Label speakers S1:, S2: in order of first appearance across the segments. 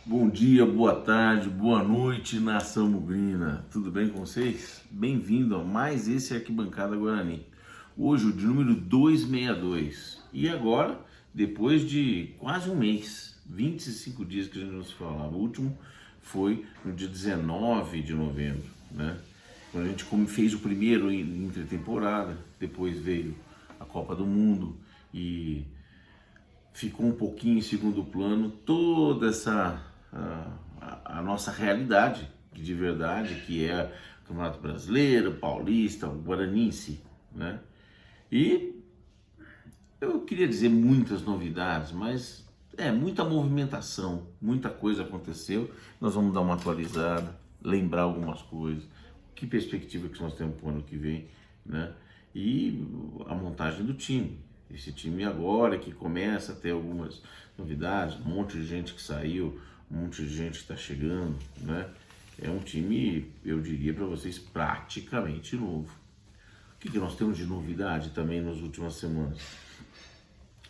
S1: Bom dia, boa tarde, boa noite, nação bugrina. Tudo bem com vocês? Bem-vindo a mais esse Arquibancada Guarani. Hoje o de número 262. E agora, depois de quase um mês, 25 dias que a gente não se falava. O último foi no dia 19 de novembro, né? Quando a gente fez o primeiro intertemporada, depois veio a Copa do Mundo e ficou um pouquinho em segundo plano toda essa a nossa realidade de verdade, que é o Campeonato Brasileiro, Paulista, o Guaraniense, né? E eu queria dizer muitas novidades, mas muita movimentação, muita coisa aconteceu. Nós vamos dar uma atualizada, lembrar algumas coisas, que perspectiva que nós temos para o ano que vem, né? E a montagem do time. Esse time agora que começa a ter algumas novidades, um monte de gente que saiu, um monte de gente que está chegando, né? É um time, eu diria para vocês, praticamente novo. O que nós temos de novidade também nas últimas semanas?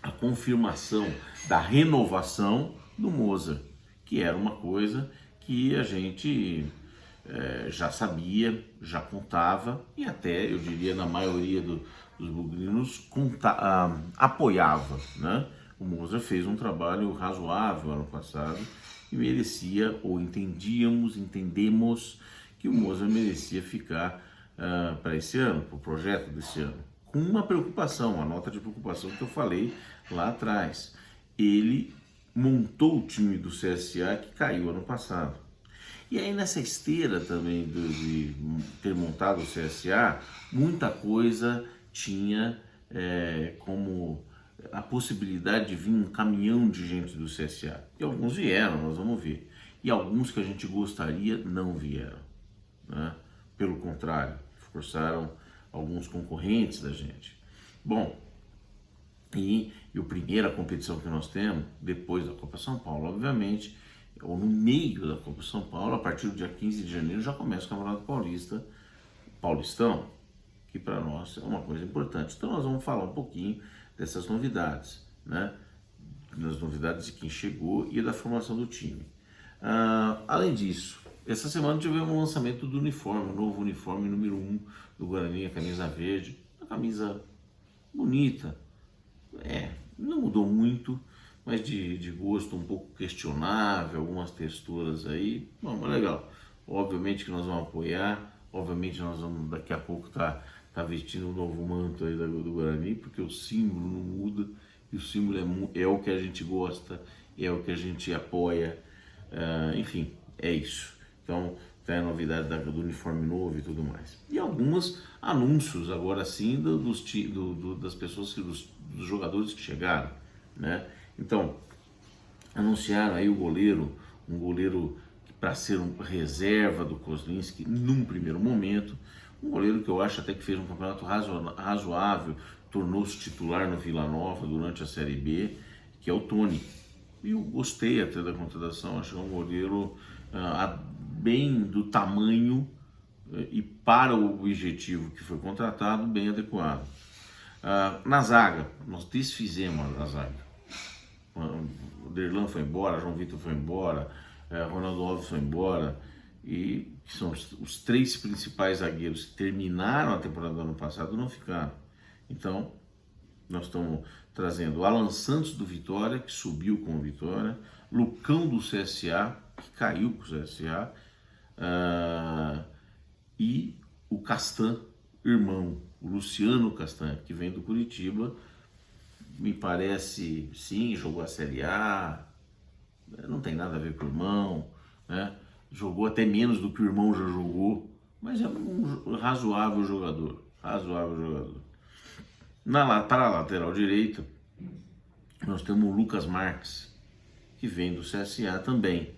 S1: A confirmação da renovação do Mozart, que era uma coisa que a gente já sabia, já contava e até, eu diria, na maioria dos bugrinos apoiava, né? O Mozart fez um trabalho razoável ano passado e merecia, ou entendemos que o Mozart merecia ficar para esse ano, para o projeto desse ano. Com uma preocupação, a nota de preocupação que eu falei lá atrás. Ele montou o time do CSA que caiu ano passado. E aí nessa esteira também de ter montado o CSA, muita coisa tinha como a possibilidade de vir um caminhão de gente do CSA. E alguns vieram, nós vamos ver. E alguns que a gente gostaria não vieram, né? Pelo contrário, forçaram alguns concorrentes da gente. Bom, e a primeira competição que nós temos, depois da Copa São Paulo, obviamente, ou no meio da Copa São Paulo, a partir do dia 15 de janeiro, já começa o Campeonato Paulista, Paulistão, que para nós é uma coisa importante. Então nós vamos falar um pouquinho dessas novidades, né? Das novidades de quem chegou e da formação do time. Além disso, essa semana tivemos um lançamento do uniforme, o novo uniforme número 1 do Guarani, a camisa verde, uma camisa bonita, não mudou muito, mas de gosto um pouco questionável, algumas texturas aí, bom, mas legal. Obviamente que nós vamos apoiar, obviamente nós vamos daqui a pouco tá vestindo um novo manto aí do Guarani, porque o símbolo não muda, e o símbolo é o que a gente gosta, é o que a gente apoia, enfim, é isso. Então, tem a novidade do uniforme novo e tudo mais. E alguns anúncios agora sim das pessoas, dos jogadores que chegaram, né? Então, anunciaram aí um goleiro para ser reserva do Kozlinski num primeiro momento, um goleiro que eu acho até que fez um campeonato razoável, tornou-se titular no Vila Nova durante a Série B, que é o Tony. E eu gostei até da contratação, achei um goleiro bem do tamanho e para o objetivo que foi contratado, bem adequado. Na zaga, nós desfizemos a zaga. O Derlan foi embora, João Vitor foi embora, Ronaldo Alves foi embora, e são os três principais zagueiros que terminaram a temporada do ano passado não ficaram. Então, nós estamos trazendo o Alan Santos do Vitória, que subiu com o Vitória, Lucão do CSA, que caiu com o CSA, e o Castan, irmão, o Luciano Castan, que vem do Curitiba, me parece, sim, jogou a Série A, não tem nada a ver com o irmão, né? Jogou até menos do que o irmão já jogou, mas é um razoável jogador, Para a lateral direita, nós temos o Lucas Marques, que vem do CSA também.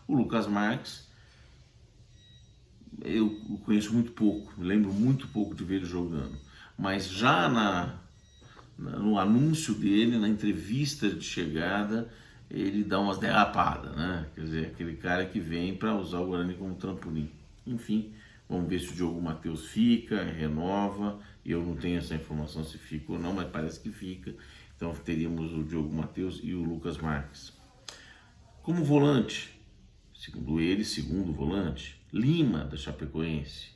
S1: O Lucas Marques, eu o conheço muito pouco, me lembro muito pouco de ver ele jogando, mas já no anúncio dele, na entrevista de chegada, ele dá umas derrapadas, né? Quer dizer, aquele cara que vem para usar o Guarani como trampolim. Enfim, vamos ver se o Diogo Matheus fica, renova. Eu não tenho essa informação se fica ou não, mas parece que fica. Então teríamos o Diogo Matheus e o Lucas Marques. Como volante, segundo ele, segundo volante. Lima, da Chapecoense.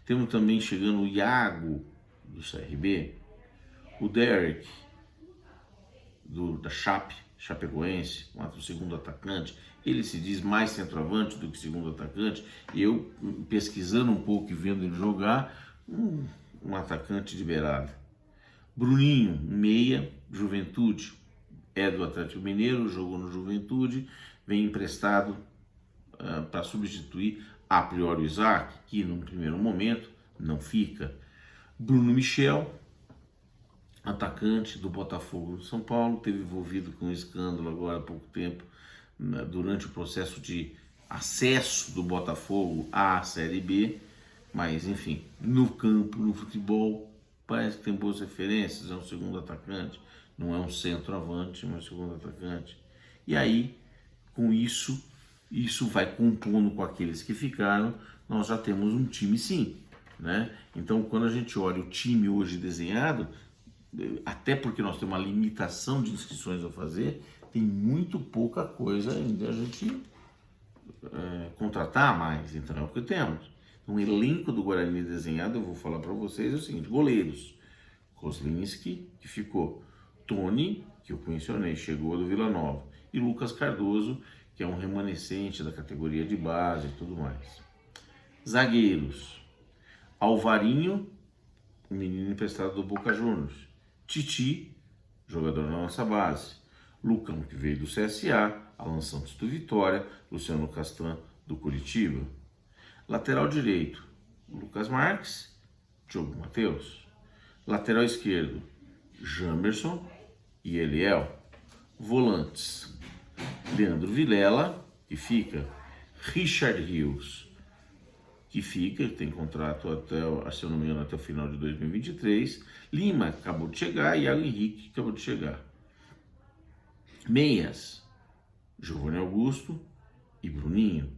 S1: Temos também chegando o Iago, do CRB. O Derek, da Chapecoense, o segundo atacante. Ele se diz mais centroavante do que segundo atacante. Eu, pesquisando um pouco e vendo ele jogar, um atacante de beirada. Bruninho, meia, Juventude. É do Atlético Mineiro, jogou no Juventude, vem emprestado para substituir a priori o Isaac, que num primeiro momento não fica. Bruno Michel, atacante do Botafogo de São Paulo, teve envolvido com um escândalo agora há pouco tempo, durante o processo de acesso do Botafogo à Série B, mas enfim, no campo, no futebol, parece que tem boas referências, é um segundo atacante, não é um centroavante, mas um segundo atacante. E aí, com isso vai compondo com aqueles que ficaram, nós já temos um time sim, né? Então, quando a gente olha o time hoje desenhado, até porque nós temos uma limitação de inscrições a fazer, tem muito pouca coisa ainda a gente contratar mais, então é o que temos. Um elenco do Guarani desenhado, eu vou falar para vocês, é o seguinte: goleiros, Kozlinski, que ficou, Tony, que eu mencionei, chegou do Vila Nova, e Lucas Cardoso, que é um remanescente da categoria de base e tudo mais. Zagueiros, Alvarinho, um menino emprestado do Boca Juniors. Titi, jogador da nossa base. Lucão, que veio do CSA, Alan Santos do Vitória, Luciano Castan do Curitiba. Lateral direito, Lucas Marques, Diogo Matheus. Lateral esquerdo, Jamerson e Eliel. Volantes, Leandro Vilela, que fica. Richard Rios, que fica, tem contrato até, se eu não me engano, até o final de 2023. Lima acabou de chegar e Iago Henrique acabou de chegar. Meias, Giovanni Augusto e Bruninho,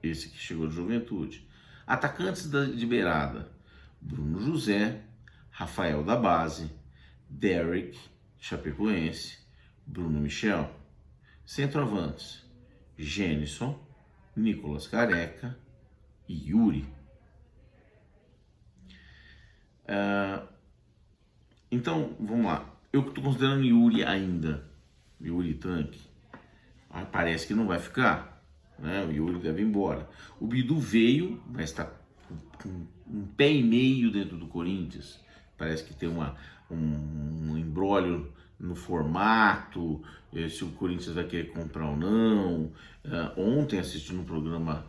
S1: esse que chegou de Juventude. Atacantes de beirada, Bruno José, Rafael da base, Derek, Chapecoense, Bruno Michel. Centroavantes, Gênison, Nicolas Careca e Yuri. Então, vamos lá. Eu estou considerando Yuri ainda, Yuri Tanque. Parece que não vai ficar, né? O Yuri deve ir embora. O Bidu veio, mas está com um pé e meio dentro do Corinthians. Parece que tem um imbróglio no formato, se o Corinthians vai querer comprar ou não. Ontem, assistindo um programa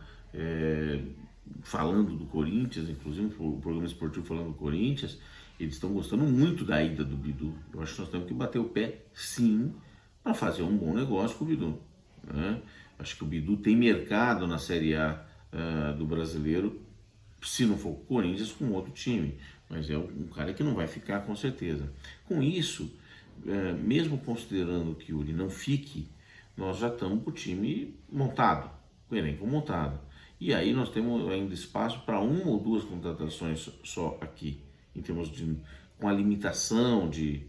S1: falando do Corinthians, inclusive o programa esportivo falando do Corinthians, eles estão gostando muito da ida do Bidu. Eu acho que nós temos que bater o pé, sim, para fazer um bom negócio com o Bidu, né? Acho que o Bidu tem mercado na Série A do brasileiro, se não for com o Corinthians, com outro time. Mas é um cara que não vai ficar, com certeza. Com isso, mesmo considerando que o Yuri não fique, nós já estamos com o time montado, com o elenco montado. E aí nós temos ainda espaço para uma ou duas contratações só aqui, em termos com a limitação de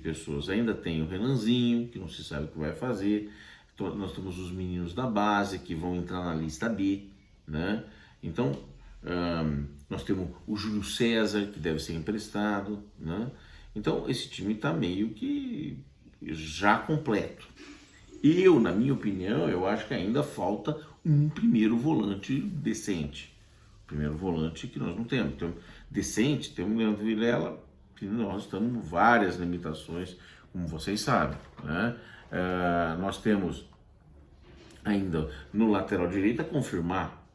S1: pessoas. Ainda tem o Renanzinho, que não se sabe o que vai fazer. Nós temos os meninos da base, que vão entrar na lista B, né? Então, nós temos o Júlio César, que deve ser emprestado, né? Então, esse time está meio que já completo. Na minha opinião, eu acho que ainda falta um primeiro volante decente. Primeiro volante que nós não temos. Então, decente, temos o Leandro Vilela, que nós estamos com várias limitações, como vocês sabem, né? Nós temos ainda no lateral direito a confirmar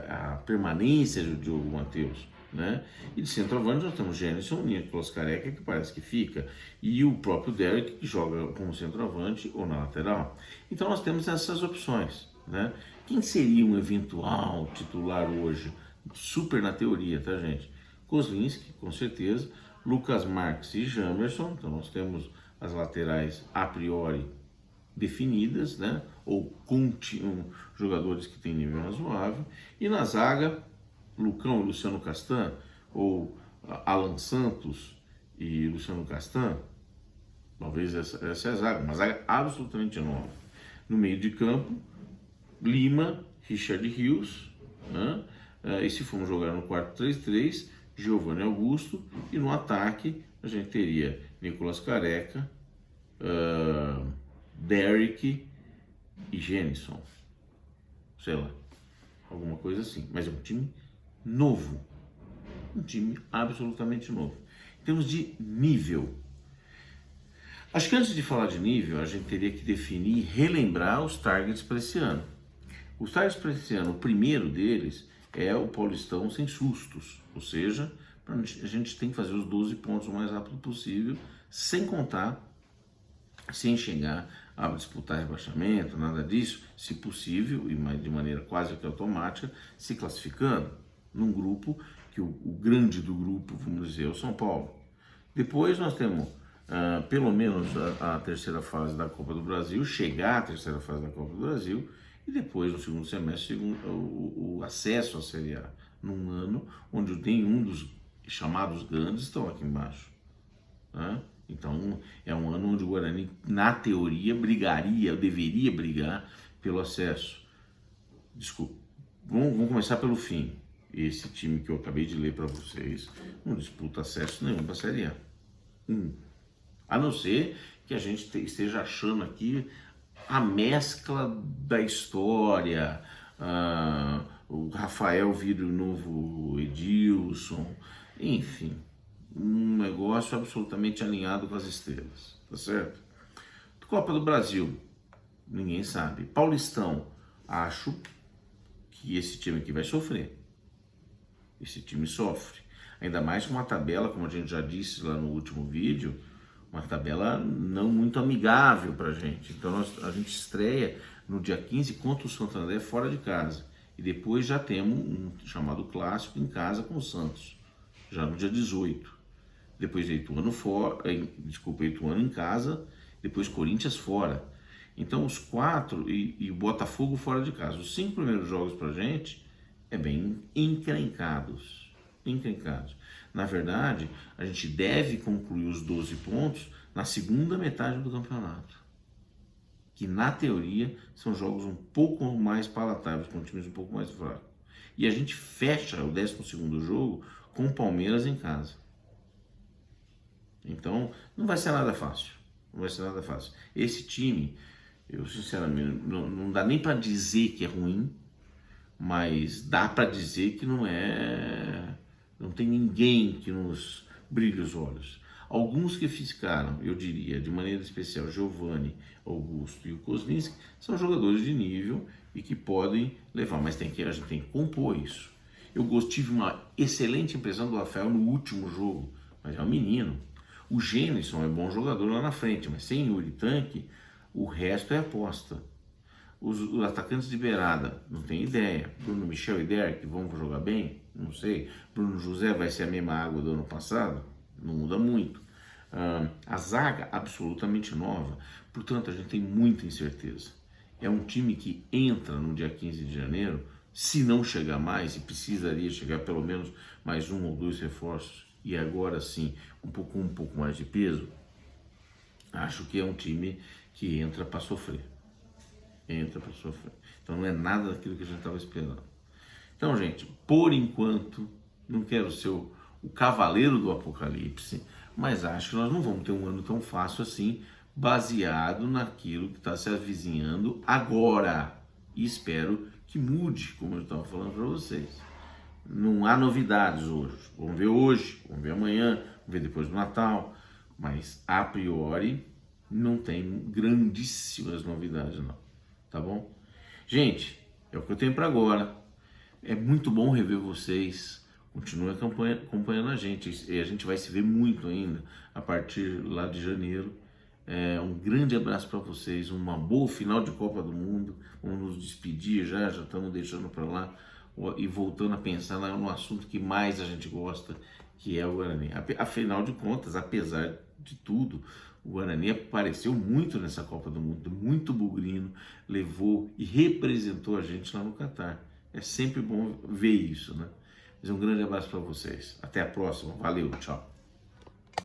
S1: a permanência do Diogo Matheus, né? E de centroavante nós temos Gênison, Nicolas Careca, que parece que fica, e o próprio Derek, que joga como centroavante ou na lateral. Então nós temos essas opções, né? Quem seria um eventual titular hoje? Super na teoria, tá, gente? Kozlinski, com certeza, Lucas Marques e Jamerson. Então nós temos as laterais a priori definidas, né? Ou com jogadores que têm nível razoável. E na zaga, Lucão e Luciano Castan, ou Alan Santos e Luciano Castan. Talvez essa é a zaga, uma zaga absolutamente nova. No meio de campo, Lima, Richard Rios, né? E se formos jogar no 4-3-3, Giovanni Augusto, e no ataque a gente teria Nicolas Careca, Derrick e Jenison, sei lá, alguma coisa assim, mas é um time novo, um time absolutamente novo. Em termos de nível, acho que antes de falar de nível, a gente teria que definir e relembrar os targets para esse ano. Os targets para esse ano, o primeiro deles é o Paulistão sem sustos, ou seja, a gente tem que fazer os 12 pontos o mais rápido possível, sem contar, sem chegar a disputar rebaixamento, nada disso, se possível, e de maneira quase que automática, se classificando num grupo que o grande do grupo, vamos dizer, é o São Paulo. Depois nós temos pelo menos a terceira fase da Copa do Brasil, chegar à terceira fase da Copa do Brasil, e depois no segundo semestre o acesso à Série A, num ano onde nenhum dos chamados grandes estão aqui embaixo, né? Então é um ano onde o Guarani, na teoria, deveria brigar pelo acesso. Desculpa, vamos começar pelo fim. Esse time que eu acabei de ler para vocês não disputa acesso nenhum para a Série A. A não ser que a gente esteja achando aqui a mescla da história, o Rafael vira o novo Edilson, enfim, um negócio absolutamente alinhado com as estrelas, tá certo? Copa do Brasil, ninguém sabe. Paulistão, acho que esse time aqui vai sofrer. Esse time sofre. Ainda mais com uma tabela, como a gente já disse lá no último vídeo, uma tabela não muito amigável pra gente. Então a gente estreia no dia 15 contra o Santo André fora de casa. E depois já temos um chamado clássico em casa com o Santos, já no dia 18. Depois Ituano em casa, depois Corinthians fora. Então os 4 e o Botafogo fora de casa. Os 5 primeiros jogos pra gente é bem encrencados. Na verdade, a gente deve concluir os 12 pontos na segunda metade do campeonato, que na teoria são jogos um pouco mais palatáveis, com times um pouco mais fracos. E a gente fecha o 12º jogo com o Palmeiras em casa. Então, não vai ser nada fácil. Esse time, eu sinceramente, não dá nem para dizer que é ruim, mas dá para dizer que não tem ninguém que nos brilhe os olhos. Alguns que ficaram, eu diria, de maneira especial, Giovanni, Augusto e o Kozlinski, são jogadores de nível e que podem levar, mas a gente tem que compor isso. Eu tive uma excelente impressão do Rafael no último jogo, mas é um menino. O Jenison é bom jogador lá na frente, mas sem Yuri Tanque, o resto é aposta. Os atacantes de beirada, não tem ideia. Bruno Michel e Derrick vão jogar bem? Não sei. Bruno José vai ser a mesma água do ano passado? Não muda muito. A zaga absolutamente nova. Portanto, a gente tem muita incerteza. É um time que entra no dia 15 de janeiro, se não chegar mais, e precisaria chegar pelo menos mais 1 ou 2 reforços, e agora sim, um pouco mais de peso, acho que é um time que entra para sofrer. Então não é nada daquilo que a gente estava esperando. Então, gente, por enquanto, não quero ser o cavaleiro do apocalipse, mas acho que nós não vamos ter um ano tão fácil assim, baseado naquilo que está se avizinhando agora. E espero que mude, como eu estava falando para vocês. Não há novidades hoje, vamos ver amanhã, vamos ver depois do Natal, mas a priori não tem grandíssimas novidades não. Tá bom? Gente, é o que eu tenho para agora. É muito bom rever vocês. Continue acompanhando a gente. E a gente vai se ver muito ainda a partir lá de janeiro. Um grande abraço para vocês. Uma boa final de Copa do Mundo. Vamos nos despedir já estamos deixando para lá e voltando a pensar no assunto que mais a gente gosta, que é o Guarani. Afinal de contas, apesar de tudo, o Guarani apareceu muito nessa Copa do Mundo, muito bugrino, levou e representou a gente lá no Catar. É sempre bom ver isso, né? Mas um grande abraço para vocês. Até a próxima. Valeu, tchau.